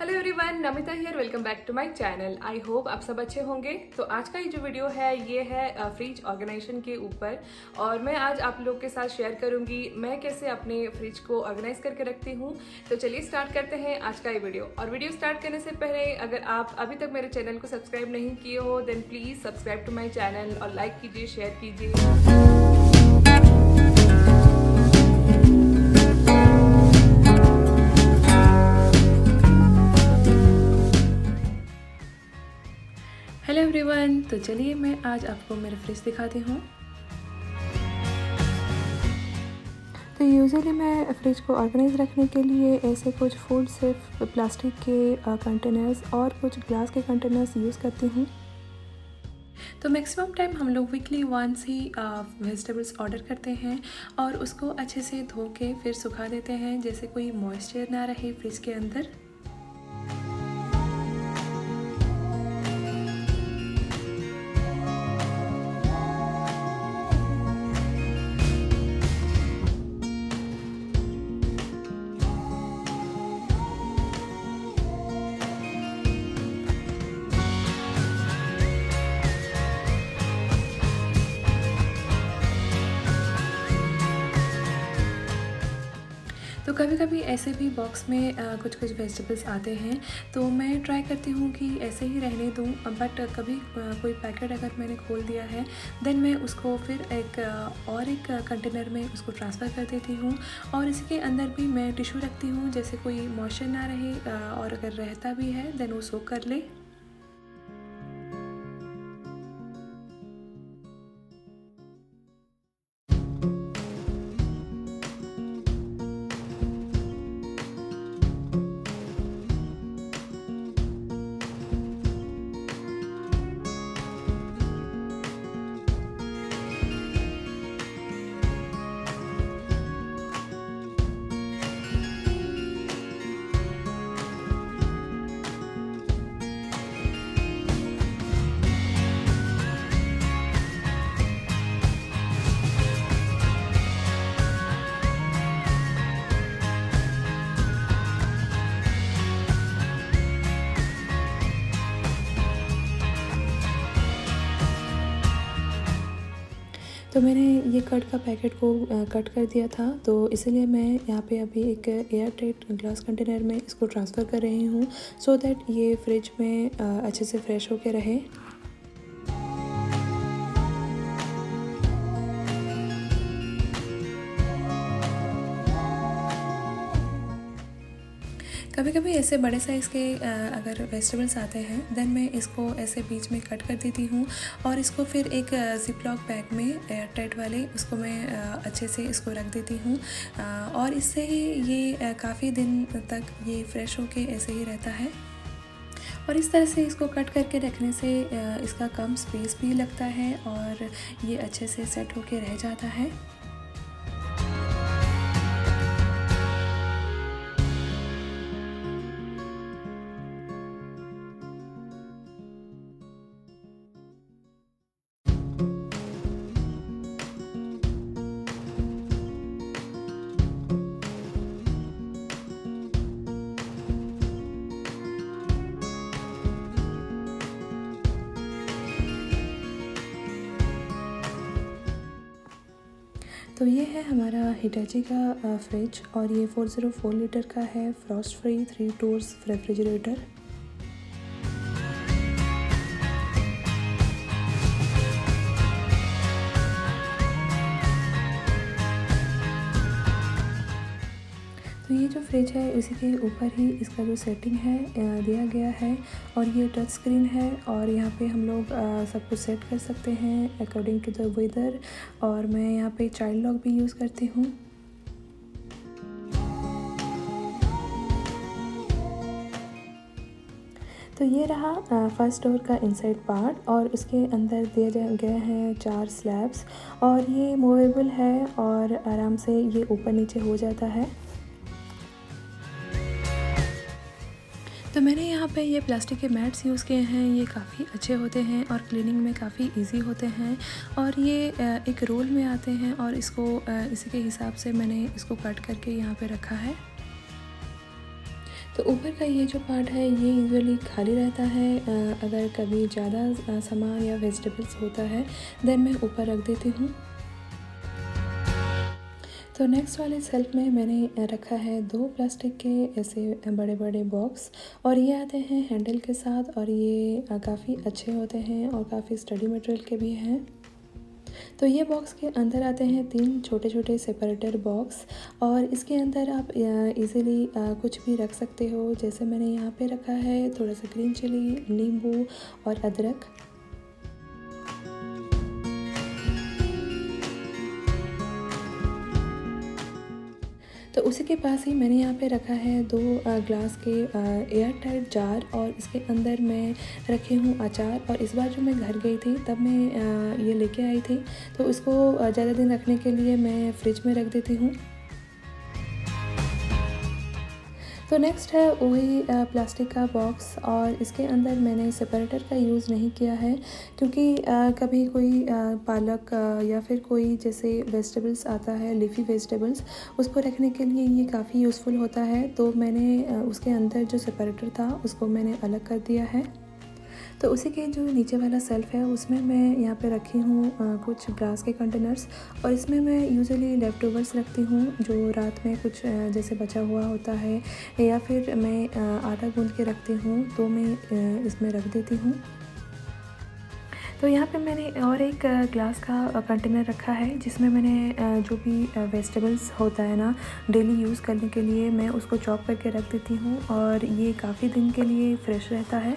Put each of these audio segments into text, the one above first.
Hello everyone, Namita here. Welcome back to my channel. I hope आप सब अच्छे होंगे। तो आज का ये जो वीडियो है ये है फ्रिज ऑर्गेनाइजेशन के ऊपर, और मैं आज आप लोग के साथ शेयर करूंगी मैं कैसे अपने फ्रिज को ऑर्गेनाइज करके रखती हूँ। तो चलिए स्टार्ट करते हैं आज का ये वीडियो। और वीडियो स्टार्ट करने से पहले अगर आप अभी तक मेरे चैनल को सब्सक्राइब नहीं किए हो then please subscribe to my channel और लाइक कीजिए, शेयर कीजिए। हेलो एवरीवन, तो चलिए मैं आज आपको मेरा फ्रिज दिखाती हूँ। तो यूजुअली मैं फ्रिज को ऑर्गेनाइज रखने के लिए ऐसे कुछ फूड सेफ प्लास्टिक के कंटेनर्स और कुछ ग्लास के कंटेनर्स यूज़ करती हूँ। तो मैक्सिमम टाइम हम लोग वीकली वंस ही वेजिटेबल्स ऑर्डर करते हैं और उसको अच्छे से धो के फिर सुखा देते हैं, जैसे कोई मॉइस्चर ना रहे फ्रिज के अंदर। तो कभी कभी ऐसे भी बॉक्स में कुछ कुछ वेजिटेबल्स आते हैं, तो मैं ट्राई करती हूँ कि ऐसे ही रहने दूँ। बट कभी कोई पैकेट अगर मैंने खोल दिया है देन मैं उसको फिर एक कंटेनर में उसको ट्रांसफ़र कर देती हूँ। और इसके अंदर भी मैं टिश्यू रखती हूँ, जैसे कोई मॉइस्चर ना रहे, और अगर रहता भी है देन वो सोक कर ले। तो मैंने ये कट का पैकेट को कट कर दिया था, तो इसलिए मैं यहाँ पे अभी एक एयर टाइट ग्लास कंटेनर में इसको ट्रांसफ़र कर रही हूँ, सो दैट ये फ्रिज में अच्छे से फ्रेश होके रहे। कभी कभी ऐसे बड़े साइज़ के अगर वेजिटेबल्स आते हैं देन मैं इसको ऐसे बीच में कट कर देती हूँ और इसको फिर एक जिपलॉक बैग में एयर टाइट वाले उसको मैं अच्छे से इसको रख देती हूँ। और इससे ही ये काफ़ी दिन तक ये फ्रेश होके ऐसे ही रहता है। और इस तरह से इसको कट करके रखने से इसका कम स्पेस भी लगता है और ये अच्छे से सेट होके रह जाता है। तो ये है हमारा हिटाची का फ्रिज, और ये 404 लीटर का है, फ्रॉस्ट फ्री 3 डोर्स रेफ्रिजरेटर। तो ये जो फ्रिज है इसी के ऊपर ही इसका जो सेटिंग है दिया गया है, और ये टच स्क्रीन है, और यहाँ पे हम लोग सब कुछ सेट कर सकते हैं अकॉर्डिंग टू द वेदर। और मैं यहाँ पे चाइल्ड लॉक भी यूज़ करती हूँ। तो ये रहा फर्स्ट डोर का इनसाइड पार्ट, और उसके अंदर दिया गया है 4 स्लैब्स, और ये मूवेबल है और आराम से ये ऊपर नीचे हो जाता है। तो मैंने यहाँ पे ये प्लास्टिक के मैट्स यूज़ किए हैं, ये काफ़ी अच्छे होते हैं और क्लीनिंग में काफ़ी इजी होते हैं, और ये एक रोल में आते हैं, और इसको इसी के हिसाब से मैंने इसको कट करके यहाँ पे रखा है। तो ऊपर का ये जो पार्ट है ये यूजुअली खाली रहता है। अगर कभी ज़्यादा सामान या वेजिटेबल्स होता है देन मैं ऊपर रख देती हूँ। तो नेक्स्ट वाले शेल्फ में मैंने रखा है 2 प्लास्टिक के ऐसे बड़े बड़े बॉक्स, और ये आते हैं हैंडल के साथ, और ये काफ़ी अच्छे होते हैं और काफ़ी स्टडी मटेरियल के भी हैं। तो ये बॉक्स के अंदर आते हैं 3 छोटे छोटे सेपरेटर बॉक्स, और इसके अंदर आप इजीली कुछ भी रख सकते हो। जैसे मैंने यहाँ पे रखा है थोड़ा सा ग्रीन चिली, नींबू और अदरक। तो उसी के पास ही मैंने यहाँ पे रखा है 2 ग्लास के एयर टाइट जार, और इसके अंदर मैं रखी हूँ अचार। और इस बार जो मैं घर गई थी तब मैं ये लेके आई थी, तो इसको ज़्यादा दिन रखने के लिए मैं फ्रिज में रख देती हूँ। तो नेक्स्ट है वही प्लास्टिक का बॉक्स, और इसके अंदर मैंने सेपरेटर का यूज़ नहीं किया है, क्योंकि कभी कोई पालक या फिर कोई जैसे वेजिटेबल्स आता है, लीफी वेजिटेबल्स, उसको रखने के लिए ये काफ़ी यूज़फुल होता है। तो मैंने उसके अंदर जो सेपरेटर था उसको मैंने अलग कर दिया है। तो उसी के जो नीचे वाला सेल्फ है उसमें मैं यहाँ पे रखी हूँ कुछ ग्लास के कंटेनर्स, और इसमें मैं यूजुअली लेफ़्टओवर्स रखती हूँ, जो रात में कुछ जैसे बचा हुआ होता है, या फिर मैं आटा गूंद के रखती हूँ तो मैं इसमें रख देती हूँ। तो यहाँ पे मैंने और एक ग्लास का कंटेनर रखा है, जिसमें मैंने जो भी वेजिटेबल्स होता है ना डेली यूज़ करने के लिए, मैं उसको चॉप करके रख देती हूँ, और ये काफ़ी दिन के लिए फ्रेश रहता है।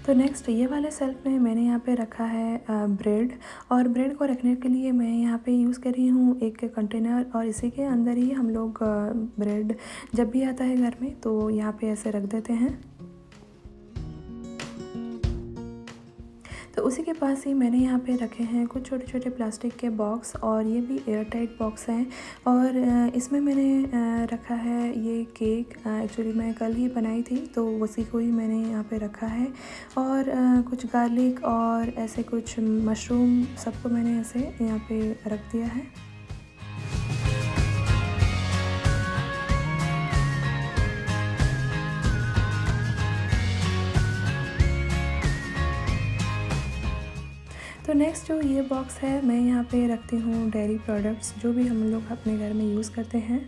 तो नेक्स्ट ये वाले शेल्फ में मैंने यहाँ पे रखा है ब्रेड, और ब्रेड को रखने के लिए मैं यहाँ पे यूज़ कर रही हूँ एक कंटेनर, और इसी के अंदर ही हम लोग ब्रेड जब भी आता है घर में तो यहाँ पे ऐसे रख देते हैं। तो उसी के पास ही मैंने यहाँ पे रखे हैं कुछ छोटे छोटे प्लास्टिक के बॉक्स, और ये भी एयर टाइट बॉक्स हैं। और इसमें मैंने रखा है ये केक, एक्चुअली मैं कल ही बनाई थी तो उसी को ही मैंने यहाँ पे रखा है। और कुछ गार्लिक और ऐसे कुछ मशरूम, सबको मैंने ऐसे यहाँ पे रख दिया है। तो नेक्स्ट जो ये बॉक्स है मैं यहाँ पे रखती हूँ डेयरी प्रोडक्ट्स, जो भी हम लोग अपने घर में यूज़ करते हैं।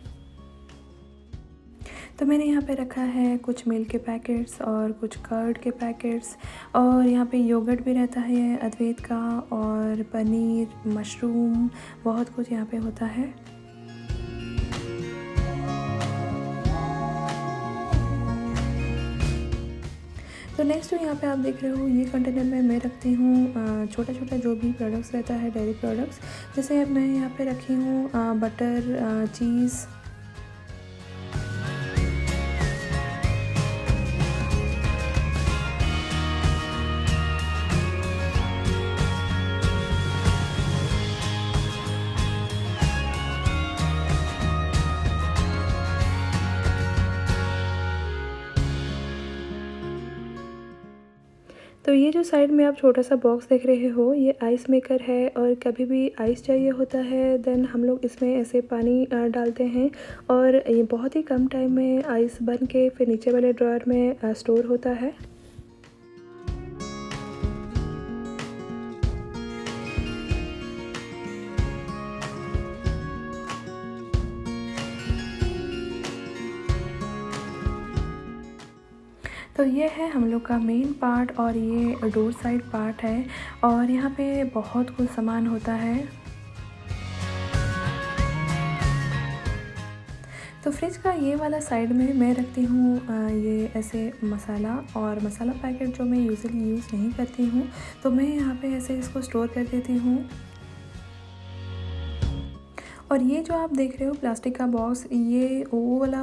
तो मैंने यहाँ पे रखा है कुछ मिल्क के पैकेट्स और कुछ कर्ड के पैकेट्स, और यहाँ पे योगर्ट भी रहता है अद्वैत का, और पनीर, मशरूम, बहुत कुछ यहाँ पे होता है। तो नेक्स्ट जो यहाँ पे आप देख रहे हो ये कंटेनर में मैं रखती हूँ छोटा छोटा जो भी प्रोडक्ट्स रहता है, डेयरी प्रोडक्ट्स। जैसे अब मैं यहाँ पे रखी हूँ बटर, चीज़। तो ये जो साइड में आप छोटा सा बॉक्स देख रहे हो ये आइस मेकर है, और कभी भी आइस चाहिए होता है देन हम लोग इसमें ऐसे पानी डालते हैं, और ये बहुत ही कम टाइम में आइस बन के फिर नीचे वाले ड्रॉअर में स्टोर होता है। तो ये है हम लोग का मेन पार्ट, और ये डोर साइड पार्ट है, और यहाँ पे बहुत कुछ सामान होता है। तो फ्रिज का ये वाला साइड में मैं रखती हूँ ये ऐसे मसाला, और मसाला पैकेट जो मैं यूज़ुअली यूज़ नहीं करती हूँ, तो मैं यहाँ पे ऐसे इसको स्टोर कर देती हूँ। और ये जो आप देख रहे हो प्लास्टिक का बॉक्स, ये वो वाला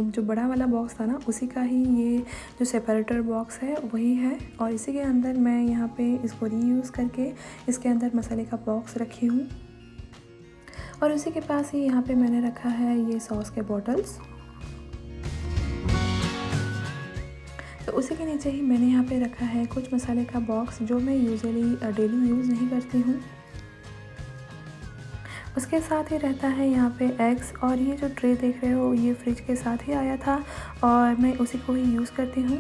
जो बड़ा वाला बॉक्स था ना उसी का ही ये जो सेपरेटर बॉक्स है वही है, और इसी के अंदर मैं यहाँ पे इसको रीयूज़ करके इसके अंदर मसाले का बॉक्स रखी हूँ। और उसी के पास ही यहाँ पे मैंने रखा है ये सॉस के बॉटल्स। तो उसी के नीचे ही मैंने यहाँ पे रखा है कुछ मसाले का बॉक्स, जो मैं यूजुअली डेली यूज़ नहीं करती हूँ। उसके साथ ही रहता है यहाँ पे एग्स, और ये जो ट्रे देख रहे हो ये फ्रिज के साथ ही आया था और मैं उसी को ही यूज़ करती हूँ।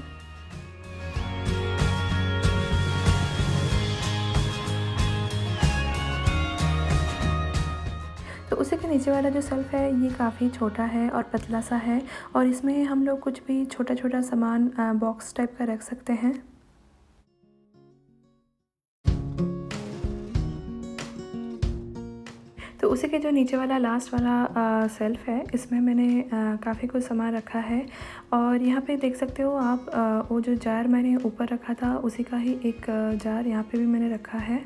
तो उसी के नीचे वाला जो शेल्फ़ है ये काफ़ी छोटा है और पतला सा है, और इसमें हम लोग कुछ भी छोटा-छोटा सामान बॉक्स टाइप का रख सकते हैं। तो उसी के जो नीचे वाला लास्ट वाला शेल्फ़ है, इसमें मैंने काफ़ी कुछ सामान रखा है, और यहाँ पे देख सकते हो आप वो जो जार मैंने ऊपर रखा था उसी का ही एक जार यहाँ पे भी मैंने रखा है।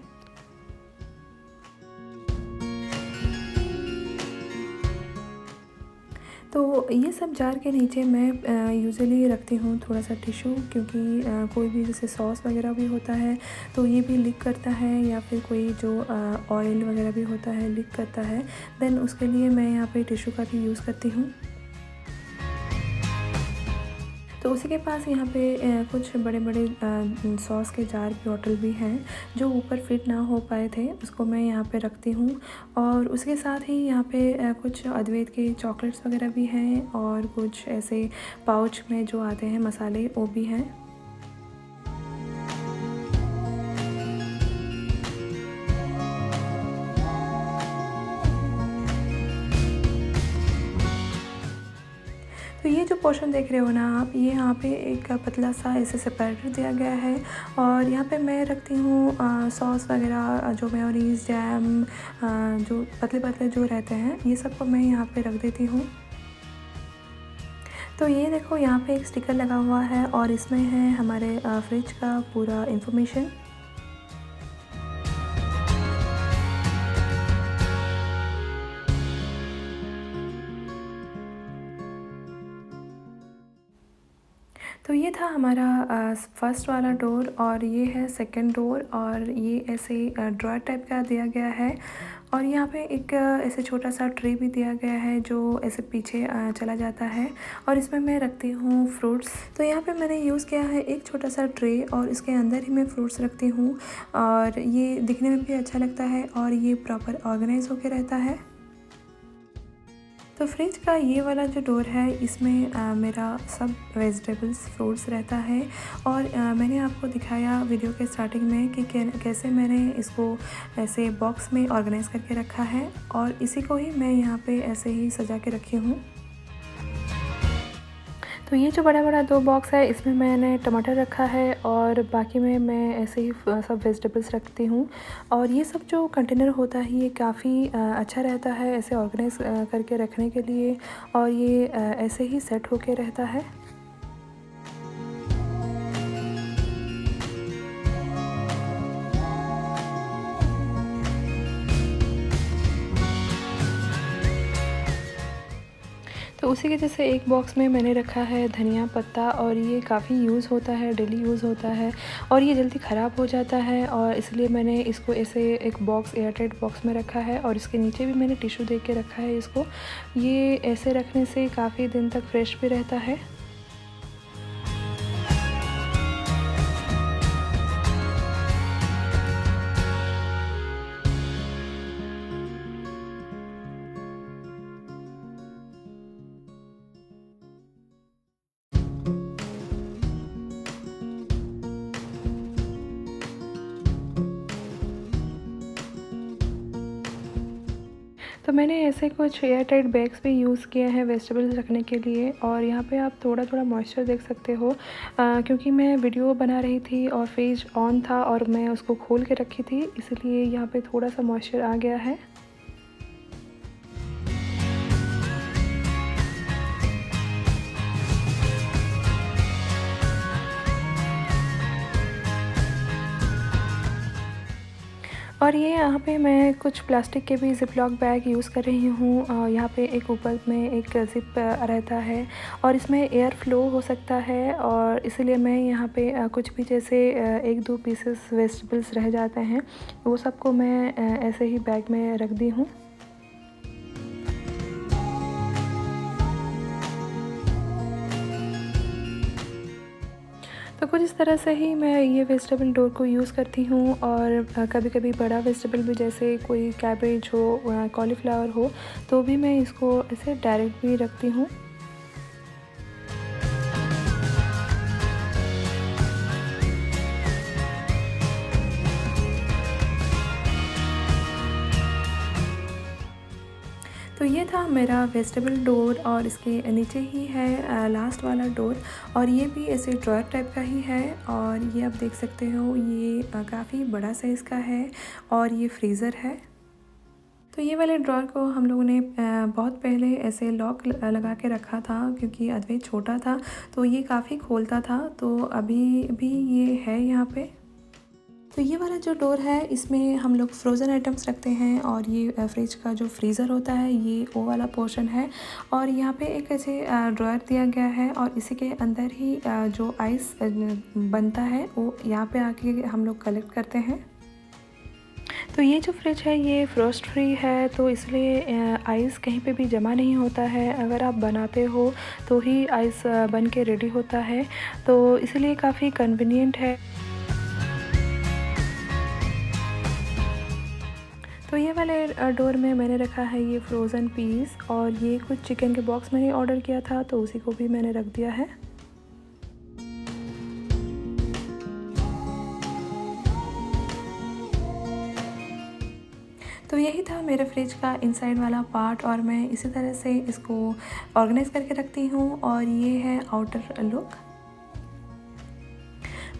तो ये सब जार के नीचे मैं यूजुअली रखती हूँ थोड़ा सा टिश्यू, क्योंकि कोई भी जैसे सॉस वगैरह भी होता है तो ये भी लीक करता है, या फिर कोई जो ऑयल वगैरह भी होता है लीक करता है, देन उसके लिए मैं यहाँ पे टिश्यू का भी यूज़ करती हूँ। तो उसी के पास यहाँ पे कुछ बड़े-बड़े सॉस के जार की बॉटल भी हैं, जो ऊपर फिट ना हो पाए थे, उसको मैं यहाँ पे रखती हूँ। और उसके साथ ही यहाँ पे कुछ अद्वैत के चॉकलेट्स वगैरह भी हैं, और कुछ ऐसे पाउच में जो आते हैं मसाले वो भी हैं। तो ये जो पोर्शन देख रहे हो ना आप, ये यहाँ पे एक पतला सा ऐसे सेपरेटर दिया गया है, और यहाँ पे मैं रखती हूँ सॉस वगैरह, जो मेयोनीज़, जैम, जो पतले-पतले जो रहते हैं ये सब को मैं यहाँ पे रख देती हूँ। तो ये देखो यहाँ पे एक स्टिकर लगा हुआ है, और इसमें है हमारे फ्रिज का पूरा इन्फॉर्मेशन। तो ये था हमारा फर्स्ट वाला डोर, और ये है सेकंड डोर, और ये ऐसे ड्रॉअर टाइप का दिया गया है, और यहाँ पे एक ऐसे छोटा सा ट्रे भी दिया गया है जो ऐसे पीछे चला जाता है, और इसमें मैं रखती हूँ फ्रूट्स। तो यहाँ पे मैंने यूज़ किया है एक छोटा सा ट्रे, और इसके अंदर ही मैं फ्रूट्स रखती हूँ, और ये दिखने में भी अच्छा लगता है, और ये प्रॉपर ऑर्गेनाइज होके रहता है। तो फ्रिज का ये वाला जो डोर है, इसमें मेरा सब वेजिटेबल्स, फ्रूट्स रहता है, और मैंने आपको दिखाया वीडियो के स्टार्टिंग में कि कैसे मैंने इसको ऐसे बॉक्स में ऑर्गेनाइज़ करके रखा है, और इसी को ही मैं यहाँ पे ऐसे ही सजा के रखी हूँ। तो ये जो बड़ा-बड़ा 2 बॉक्स है, इसमें मैंने टमाटर रखा है, और बाकी में मैं ऐसे ही सब वेजिटेबल्स रखती हूँ। और ये सब जो कंटेनर होता है ये काफ़ी अच्छा रहता है ऐसे ऑर्गेनाइज़ करके रखने के लिए, और ये ऐसे ही सेट होके रहता है। तो उसी के जैसे एक बॉक्स में मैंने रखा है धनिया पत्ता, और ये काफ़ी यूज़ होता है, डेली यूज़ होता है, और ये जल्दी ख़राब हो जाता है, और इसलिए मैंने इसको ऐसे एक बॉक्स, एयरटाइट बॉक्स में रखा है, और इसके नीचे भी मैंने टिश्यू दे के रखा है इसको। ये ऐसे रखने से काफ़ी दिन तक फ्रेश भी रहता है। तो मैंने ऐसे कुछ एयर टाइट बैग्स भी यूज़ किए हैं वेजिटेबल्स रखने के लिए, और यहाँ पे आप थोड़ा-थोड़ा मॉइस्चर देख सकते हो, क्योंकि मैं वीडियो बना रही थी और फ्रिज ऑन था और मैं उसको खोल के रखी थी, इसलिए यहाँ पे थोड़ा-सा मॉइस्चर आ गया है। और ये यहाँ पे मैं कुछ प्लास्टिक के भी ज़िप-लॉक बैग यूज़ कर रही हूँ। यहाँ पे एक ऊपर में एक ज़िप रहता है, और इसमें एयर फ्लो हो सकता है, और इसीलिए मैं यहाँ पे कुछ भी जैसे 1-2 पीसेस वेजिटेबल्स रह जाते हैं, वो सबको मैं ऐसे ही बैग में रख दी हूँ। तो तो कुछ इस तरह से ही मैं ये वेजिटेबल डोर को यूज़ करती हूँ। और कभी कभी बड़ा वेजिटेबल भी, जैसे कोई कैबेज हो, कॉलीफ्लावर हो, तो भी मैं इसको ऐसे डायरेक्ट भी रखती हूँ। तो ये था मेरा वेजिटेबल डोर, और इसके नीचे ही है लास्ट वाला डोर, और ये भी ऐसे ड्रॉयर टाइप का ही है। और ये आप देख सकते हो, ये काफ़ी बड़ा साइज़ का है, और ये फ्रीज़र है। तो ये वाले ड्रॉअर को हम लोगों ने बहुत पहले ऐसे लॉक लगा के रखा था, क्योंकि अद्वैत छोटा था तो ये काफ़ी खोलता था। तो अभी भी ये है यहाँ पे। तो ये वाला जो डोर है, इसमें हम लोग फ्रोज़न आइटम्स रखते हैं, और ये फ्रिज का जो फ्रीज़र होता है ये वो वाला पोर्शन है। और यहाँ पे एक ऐसे ड्रॉयर दिया गया है, और इसी के अंदर ही जो आइस बनता है वो यहाँ पे आके हम लोग कलेक्ट करते हैं। तो ये जो फ्रिज है ये फ्रोस्ट फ्री है, तो इसलिए आइस कहीं पे भी जमा नहीं होता है। अगर आप बनाते हो तो ही आइस बन के रेडी होता है, तो इसलिए काफ़ी कन्वीनियंट है। तो ये वाले डोर में मैंने रखा है ये फ्रोज़न पीस, और ये कुछ चिकन के बॉक्स मैंने ऑर्डर किया था, तो उसी को भी मैंने रख दिया है। तो यही था मेरे फ्रिज का इनसाइड वाला पार्ट, और मैं इसी तरह से इसको ऑर्गेनाइज़ करके रखती हूँ। और ये है आउटर लुक।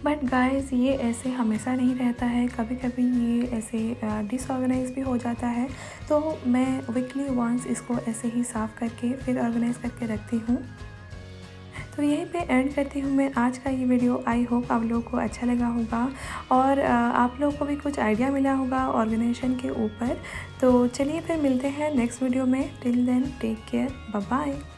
बट गाइस, ये ऐसे हमेशा नहीं रहता है, कभी कभी ये ऐसे डिसऑर्गेनाइज भी हो जाता है। तो मैं वीकली वंस इसको ऐसे ही साफ़ करके फिर ऑर्गेनाइज़ करके रखती हूँ। तो यहीं पे एंड करती हूँ मैं आज का ये वीडियो। आई होप आप लोगों को अच्छा लगा होगा, और आप लोगों को भी कुछ आइडिया मिला होगा ऑर्गेनाइजेशन के ऊपर। तो चलिए फिर मिलते हैं नेक्स्ट वीडियो में। Till then take care, bye bye.